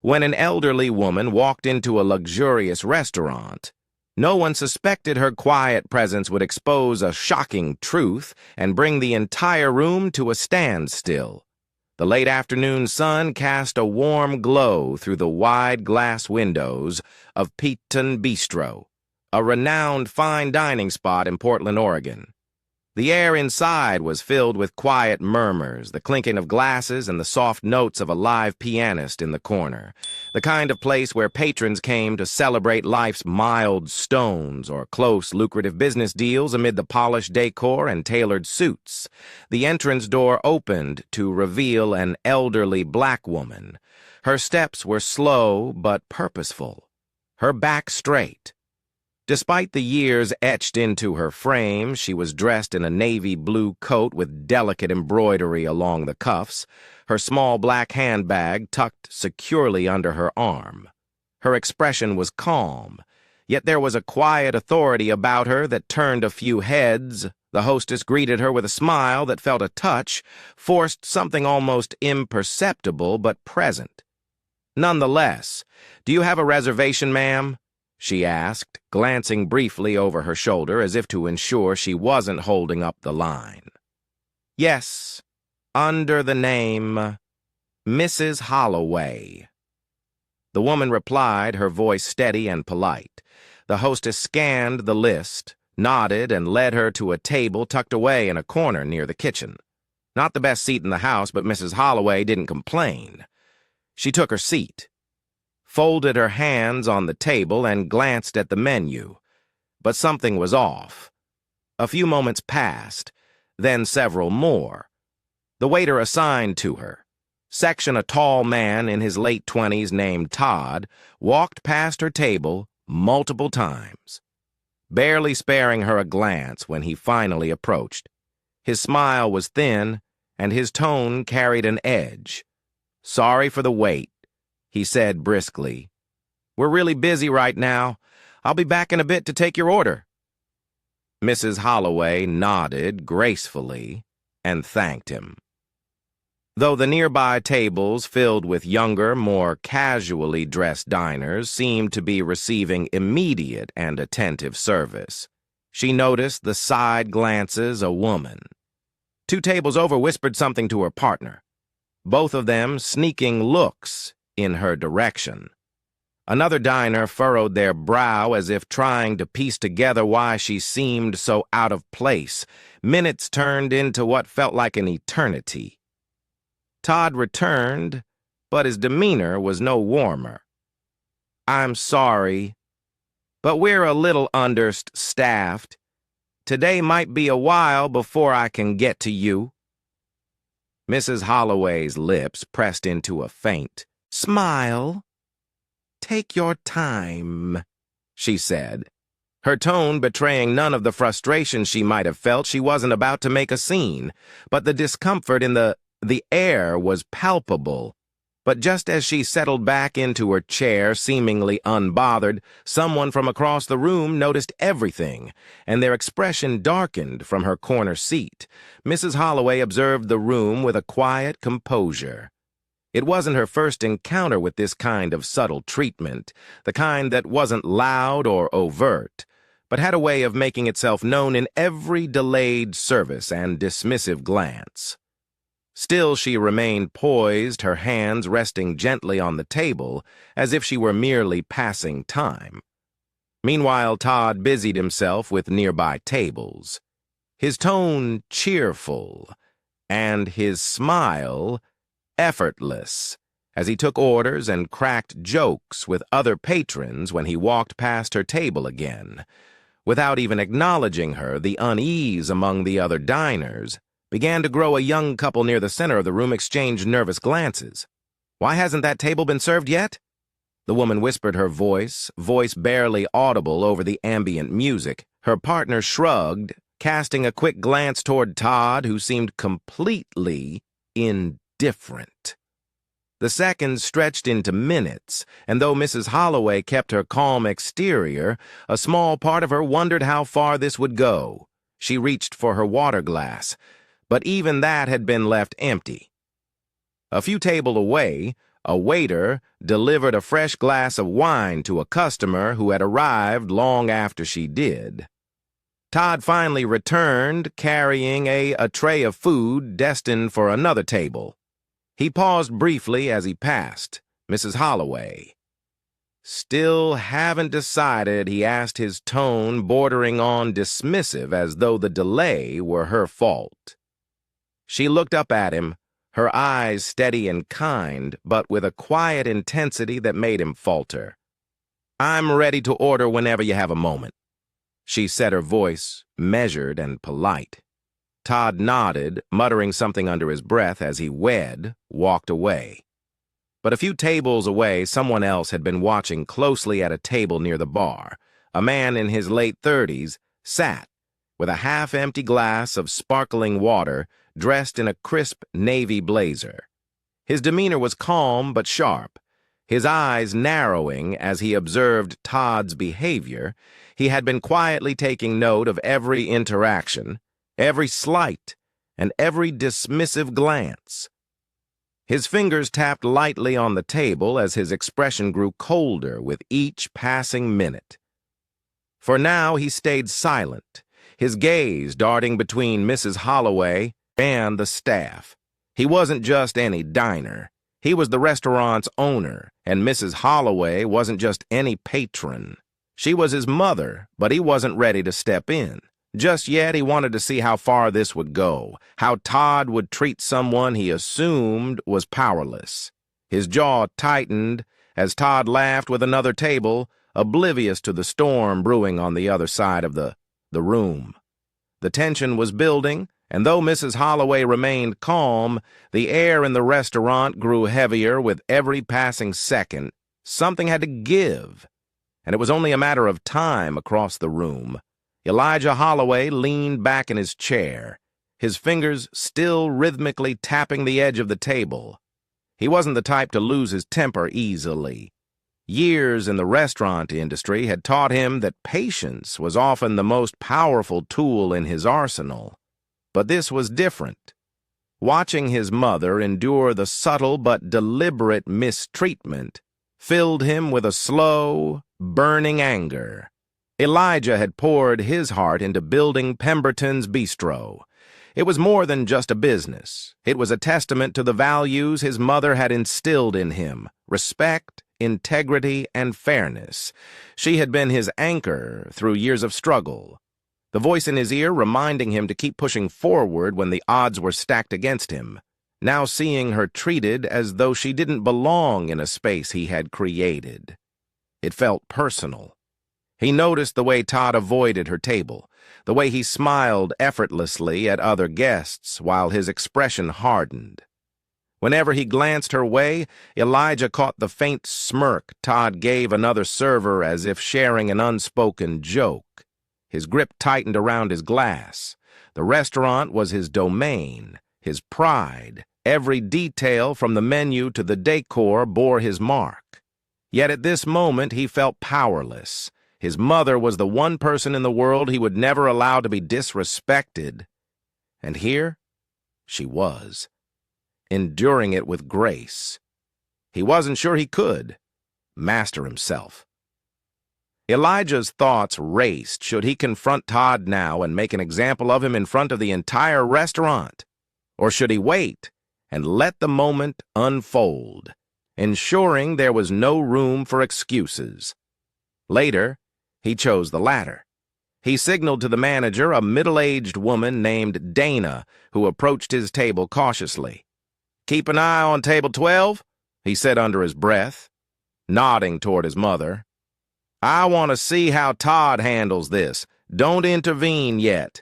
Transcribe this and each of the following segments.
When an elderly woman walked into a luxurious restaurant, no one suspected her quiet presence would expose a shocking truth and bring the entire room to a standstill. The late afternoon sun cast a warm glow through the wide glass windows of Pton Beastro, a renowned fine dining spot in Portland, Oregon. The air inside was filled with quiet murmurs, the clinking of glasses and the soft notes of a live pianist in the corner, the kind of place where patrons came to celebrate life's milestones or close, lucrative business deals amid the polished decor and tailored suits. The entrance door opened to reveal an elderly black woman. Her steps were slow but purposeful, her back straight. Despite the years etched into her frame, she was dressed in a navy blue coat with delicate embroidery along the cuffs, her small black handbag tucked securely under her arm. Her expression was calm, yet there was a quiet authority about her that turned a few heads. The hostess greeted her with a smile that felt a touch, forced something almost imperceptible but present. "Nonetheless, do you have a reservation, ma'am?" she asked, glancing briefly over her shoulder as if to ensure she wasn't holding up the line. "Yes, under the name Mrs. Holloway." The woman replied, her voice steady and polite. The hostess scanned the list, nodded, and led her to a table tucked away in a corner near the kitchen. Not the best seat in the house, but Mrs. Holloway didn't complain. She took her seat, folded her hands on the table, and glanced at the menu. But something was off. A few moments passed, then several more. The waiter assigned to her, section a tall man in his late 20s named Todd, walked past her table multiple times, barely sparing her a glance when he finally approached. His smile was thin, and his tone carried an edge. "Sorry for the wait," he said briskly. "We're really busy right now. I'll be back in a bit to take your order." Mrs. Holloway nodded gracefully and thanked him. Though the nearby tables filled with younger, more casually dressed diners seemed to be receiving immediate and attentive service, she noticed the side glances a woman 2 tables over whispered something to her partner, both of them sneaking looks in her direction. Another diner furrowed their brow as if trying to piece together why she seemed so out of place. Minutes turned into what felt like an eternity. Todd returned, but his demeanor was no warmer. "I'm sorry, but we're a little understaffed. Today might be a while before I can get to you." Mrs. Holloway's lips pressed into a faint smile. "Take your time," she said, her tone betraying none of the frustration she might have felt. She wasn't about to make a scene, but the discomfort in the air was palpable. But just as she settled back into her chair, seemingly unbothered, someone from across the room noticed everything, and their expression darkened from her corner seat. Mrs. Holloway observed the room with a quiet composure. It wasn't her first encounter with this kind of subtle treatment, the kind that wasn't loud or overt, but had a way of making itself known in every delayed service and dismissive glance. Still, she remained poised, her hands resting gently on the table, as if she were merely passing time. Meanwhile, Todd busied himself with nearby tables, his tone cheerful, and his smile effortless, as he took orders and cracked jokes with other patrons when he walked past her table again. Without even acknowledging her, the unease among the other diners began to grow. A young couple near the center of the room exchanged nervous glances. "Why hasn't that table been served yet?" The woman whispered, her voice barely audible over the ambient music. Her partner shrugged, casting a quick glance toward Todd, who seemed completely indifferent. The seconds stretched into minutes, and though Mrs. Holloway kept her calm exterior, a small part of her wondered how far this would go. She reached for her water glass, but even that had been left empty. A few tables away, A waiter delivered a fresh glass of wine to a customer who had arrived long after she did. Todd finally returned, carrying a tray of food destined for another table. He paused briefly as he passed Mrs. Holloway. "Still haven't decided," he asked, his tone bordering on dismissive, as though the delay were her fault. She looked up at him, her eyes steady and kind, but with a quiet intensity that made him falter. "I'm ready to order whenever you have a moment," she said, her voice measured and polite. Todd nodded, muttering something under his breath as he walked away. But a few tables away, someone else had been watching closely at a table near the bar. A man in his late 30s sat with a half-empty glass of sparkling water, dressed in a crisp navy blazer. His demeanor was calm but sharp, his eyes narrowing as he observed Todd's behavior. He had been quietly taking note of every interaction, every slight, and every dismissive glance. His fingers tapped lightly on the table as his expression grew colder with each passing minute. For now he stayed silent, his gaze darting between Mrs. Holloway and the staff. He wasn't just any diner. He was the restaurant's owner, and Mrs. Holloway wasn't just any patron. She was his mother, but he wasn't ready to step in. Just yet, he wanted to see how far this would go, how Todd would treat someone he assumed was powerless. His jaw tightened as Todd laughed with another table, oblivious to the storm brewing on the other side of the room. The tension was building, and though Mrs. Holloway remained calm, the air in the restaurant grew heavier with every passing second. Something had to give, and it was only a matter of time across the room. Elijah Holloway leaned back in his chair, his fingers still rhythmically tapping the edge of the table. He wasn't the type to lose his temper easily. Years in the restaurant industry had taught him that patience was often the most powerful tool in his arsenal. But this was different. Watching his mother endure the subtle but deliberate mistreatment filled him with a slow, burning anger. Elijah had poured his heart into building Pton Beastro. It was more than just a business. It was a testament to the values his mother had instilled in him: respect, integrity, and fairness. She had been his anchor through years of struggle, the voice in his ear reminding him to keep pushing forward when the odds were stacked against him. Now seeing her treated as though she didn't belong in a space he had created, it felt personal. He noticed the way Todd avoided her table, the way he smiled effortlessly at other guests while his expression hardened. Whenever he glanced her way, Elijah caught the faint smirk Todd gave another server as if sharing an unspoken joke. His grip tightened around his glass. The restaurant was his domain, his pride. Every detail from the menu to the decor bore his mark. Yet at this moment he felt powerless. His mother was the one person in the world he would never allow to be disrespected. And here she was, enduring it with grace. He wasn't sure he could master himself. Elijah's thoughts raced. Should he confront Todd now and make an example of him in front of the entire restaurant? Or should he wait and let the moment unfold, ensuring there was no room for excuses? Later, he chose the latter. He signaled to the manager, a middle-aged woman named Dana, who approached his table cautiously. "Keep an eye on table 12, he said under his breath, nodding toward his mother. "I want to see how Todd handles this. Don't intervene yet."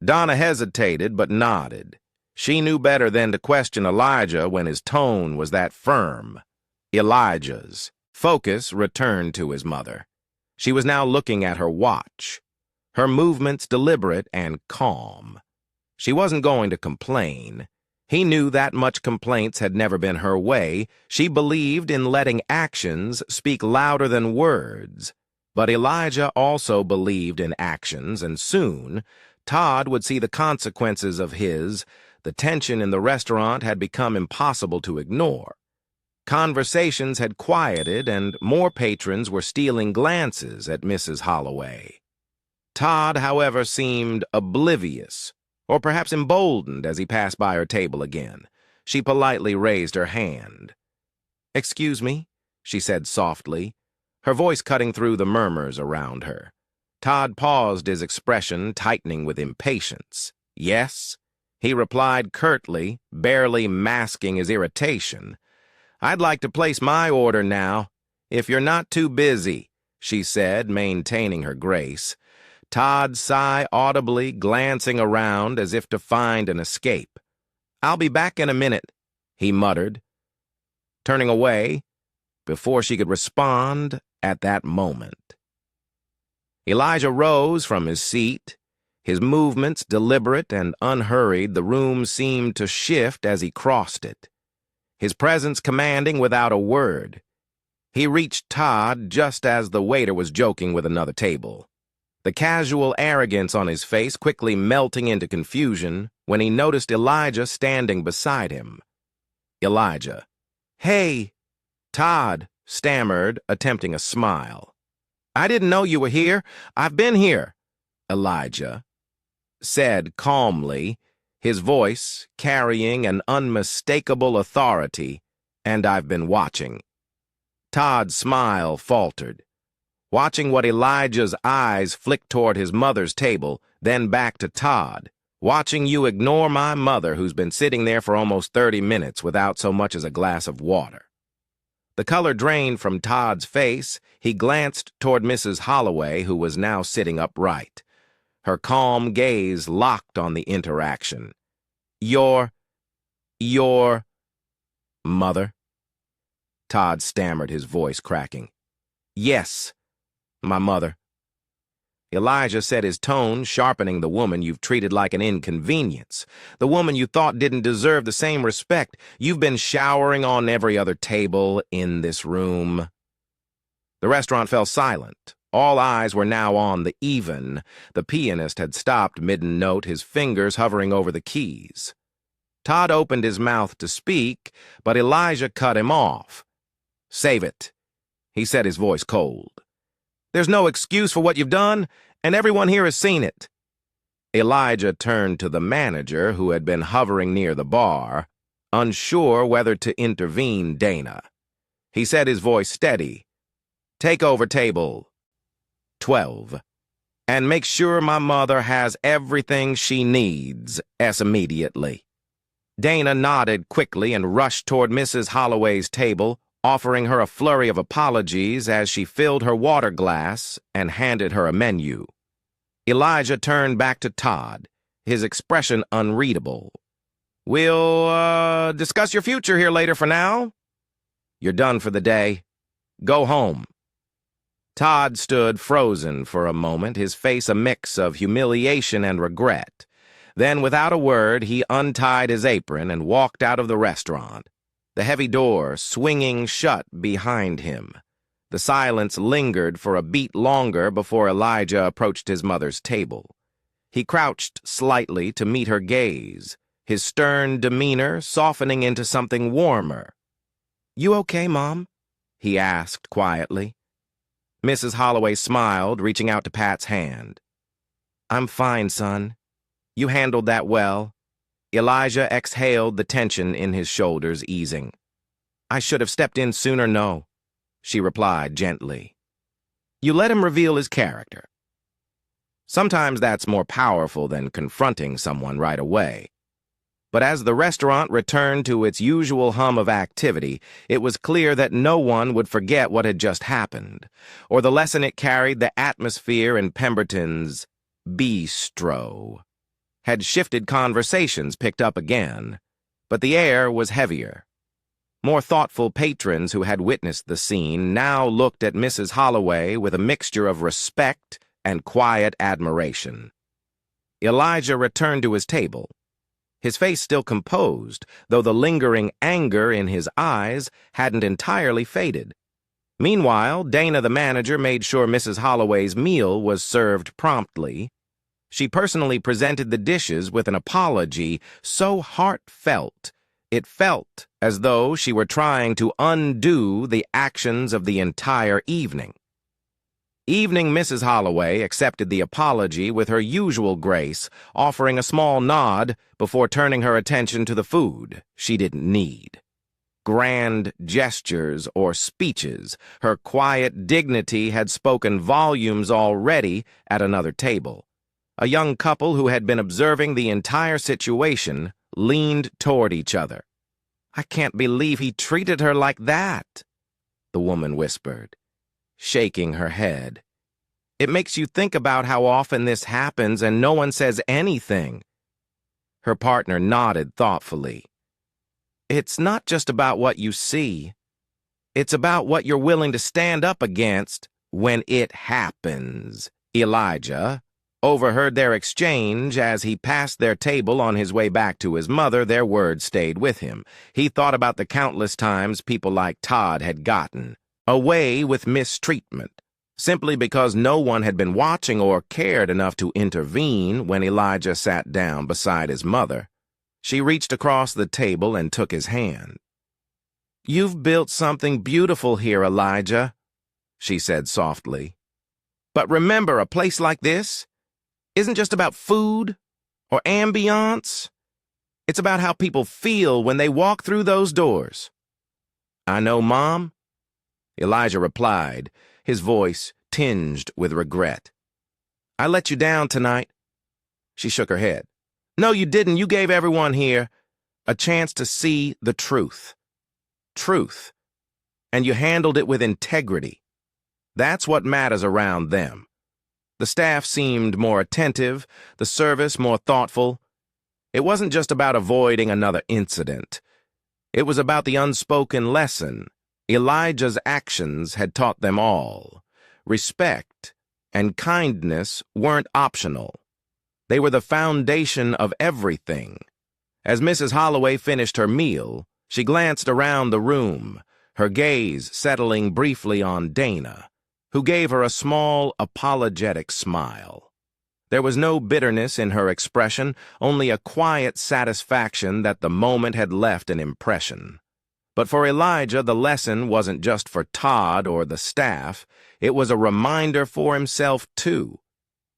Donna hesitated but nodded. She knew better than to question Elijah when his tone was that firm. Elijah's focus returned to his mother. She was now looking at her watch, her movements deliberate and calm. She wasn't going to complain. He knew that much complaints had never been her way. She believed in letting actions speak louder than words. But Elijah also believed in actions, and soon Todd would see the consequences of his. The tension in the restaurant had become impossible to ignore. Conversations had quieted, and more patrons were stealing glances at Mrs. Holloway. Todd, however, seemed oblivious, or perhaps emboldened as he passed by her table again. She politely raised her hand. "Excuse me," she said softly, her voice cutting through the murmurs around her. Todd paused, his expression tightening with impatience. "Yes?" he replied curtly, barely masking his irritation. "I'd like to place my order now, if you're not too busy," she said, maintaining her grace. Todd sighed audibly, glancing around as if to find an escape. "I'll be back in a minute," he muttered, turning away before she could respond at that moment. Elijah rose from his seat. His movements deliberate and unhurried, the room seemed to shift as he crossed it, his presence commanding without a word. He reached Todd just as the waiter was joking with another table, the casual arrogance on his face quickly melting into confusion when he noticed Elijah standing beside him. Elijah. "Hey," Todd stammered, attempting a smile. "I didn't know you were here. I've been here," Elijah said calmly, his voice carrying an unmistakable authority, "and I've been watching." Todd's smile faltered, watching what Elijah's eyes flicked toward his mother's table, then back to Todd. "Watching you ignore my mother, who's been sitting there for almost 30 minutes without so much as a glass of water." The color drained from Todd's face. He glanced toward Mrs. Holloway, who was now sitting upright, her calm gaze locked on the interaction. Your mother?" Todd stammered, his voice cracking. "Yes, my mother." Elijah said, his tone sharpening. "The woman you've treated like an inconvenience, the woman you thought didn't deserve the same respect you've been showering on every other table in this room." The restaurant fell silent. All eyes were now on the even. The pianist had stopped mid-note, his fingers hovering over the keys. Todd opened his mouth to speak, but Elijah cut him off. "Save it," he said, his voice cold. "There's no excuse for what you've done, and everyone here has seen it." Elijah turned to the manager, who had been hovering near the bar, unsure whether to intervene. "Dana," he said, his voice steady, "take over table 12, and make sure my mother has everything she needs immediately." Dana nodded quickly and rushed toward Mrs. Holloway's table, offering her a flurry of apologies as she filled her water glass and handed her a menu. Elijah turned back to Todd, his expression unreadable. "We'll, discuss your future here later. For now, you're done for the day. Go home." Todd stood frozen for a moment, his face a mix of humiliation and regret. Then, without a word, he untied his apron and walked out of the restaurant, the heavy door swinging shut behind him. The silence lingered for a beat longer before Elijah approached his mother's table. He crouched slightly to meet her gaze, his stern demeanor softening into something warmer. "You okay, Mom?" he asked quietly. Mrs. Holloway smiled, reaching out to Pat's hand. "I'm fine, son. You handled that well." Elijah exhaled, the tension in his shoulders easing. "I should have stepped in sooner, no," she replied gently. "You let him reveal his character. Sometimes that's more powerful than confronting someone right away." But as the restaurant returned to its usual hum of activity, it was clear that no one would forget what had just happened, or the lesson it carried. The atmosphere in Pemberton's bistro had shifted. Conversations picked up again, but the air was heavier. More thoughtful patrons who had witnessed the scene now looked at Mrs. Holloway with a mixture of respect and quiet admiration. Elijah returned to his table, his face still composed, though the lingering anger in his eyes hadn't entirely faded. Meanwhile, Dana, the manager, made sure Mrs. Holloway's meal was served promptly. She personally presented the dishes with an apology so heartfelt It felt as though she were trying to undo the actions of the entire evening. Evening Mrs. Holloway accepted the apology with her usual grace, offering a small nod before turning her attention to the food she didn't need. Grand gestures or speeches, her quiet dignity had spoken volumes already at another table. A young couple who had been observing the entire situation leaned toward each other. "I can't believe he treated her like that," the woman whispered, shaking her head. "It makes you think about how often this happens and no one says anything." Her partner nodded thoughtfully. "It's not just about what you see. It's about what you're willing to stand up against when it happens." Elijah overheard their exchange as he passed their table on his way back to his mother. Their words stayed with him. He thought about the countless times people like Todd had gotten away with mistreatment, simply because no one had been watching or cared enough to intervene. When Elijah sat down beside his mother, she reached across the table and took his hand. "You've built something beautiful here, Elijah," she said softly. "But remember, a place like this isn't just about food or ambiance. It's about how people feel when they walk through those doors." "I know, Mom," Elijah replied, his voice tinged with regret. "I let you down tonight." She shook her head. "No, you didn't. You gave everyone here a chance to see the truth. Truth. And you handled it with integrity. That's what matters around them." The staff seemed more attentive, the service more thoughtful. It wasn't just about avoiding another incident. It was about the unspoken lesson Elijah's actions had taught them all. Respect and kindness weren't optional. They were the foundation of everything. As Mrs. Holloway finished her meal, she glanced around the room, her gaze settling briefly on Dana, who gave her a small, apologetic smile. There was no bitterness in her expression, only a quiet satisfaction that the moment had left an impression. But for Elijah, the lesson wasn't just for Todd or the staff. It was a reminder for himself, too.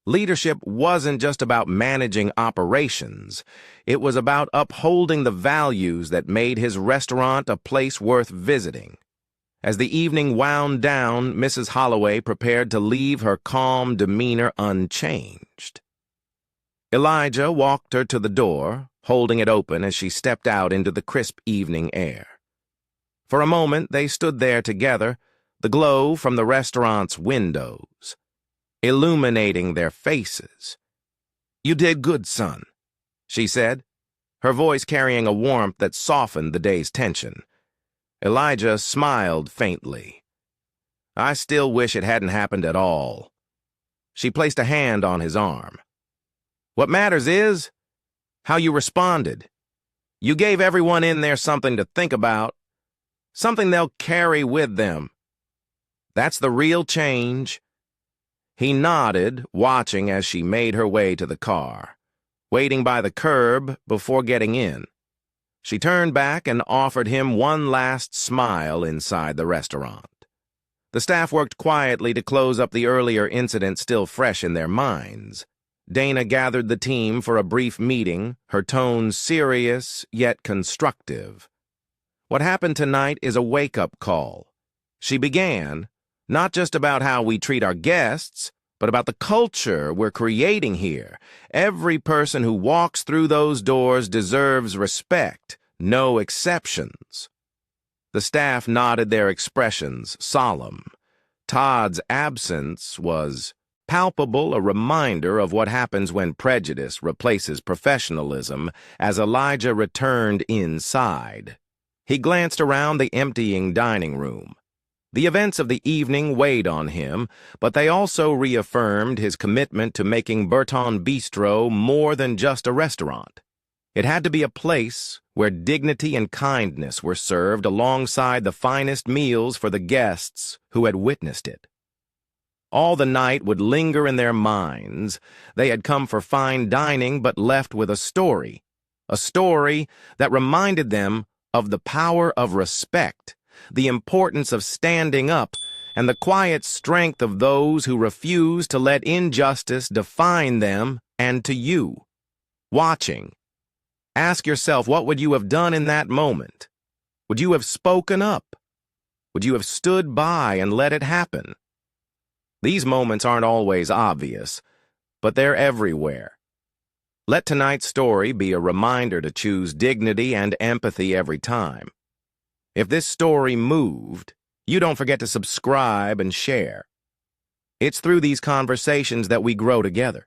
Leadership wasn't just about managing operations. It was about upholding the values that made his restaurant a place worth visiting. As the evening wound down, Mrs. Holloway prepared to leave her calm demeanor unchanged. Elijah walked her to the door, holding it open as she stepped out into the crisp evening air. For a moment, they stood there together, the glow from the restaurant's windows illuminating their faces. "You did good, son," she said, her voice carrying a warmth that softened the day's tension. Elijah smiled faintly. "I still wish it hadn't happened at all." She placed a hand on his arm. "What matters is how you responded. You gave everyone in there something to think about, something they'll carry with them. That's the real change." He nodded, watching as she made her way to the car, waiting by the curb before getting in. She turned back and offered him one last smile inside the restaurant. The staff worked quietly to close up the earlier incident still fresh in their minds. Dana gathered the team for a brief meeting, her tone serious yet constructive. "What happened tonight is a wake-up call," she began, "not just about how we treat our guests, but about the culture we're creating here. Every person who walks through those doors deserves respect, no exceptions." The staff nodded, their expressions solemn. Todd's absence was palpable, a reminder of what happens when prejudice replaces professionalism. As Elijah returned inside, he glanced around the emptying dining room. The events of the evening weighed on him, but they also reaffirmed his commitment to making Pton Beastro more than just a restaurant. It had to be a place where dignity and kindness were served alongside the finest meals for the guests who had witnessed it. All the night would linger in their minds. They had come for fine dining but left with a story a story that reminded them of the power of respect, the importance of standing up, and the quiet strength of those who refuse to let injustice define them and to you. Watching, ask yourself, what would you have done in that moment? Would you have spoken up? Would you have stood by and let it happen? These moments aren't always obvious, but they're everywhere. Let tonight's story be a reminder to choose dignity and empathy every time. If this story moved, you don't forget to subscribe and share. It's through these conversations that we grow together.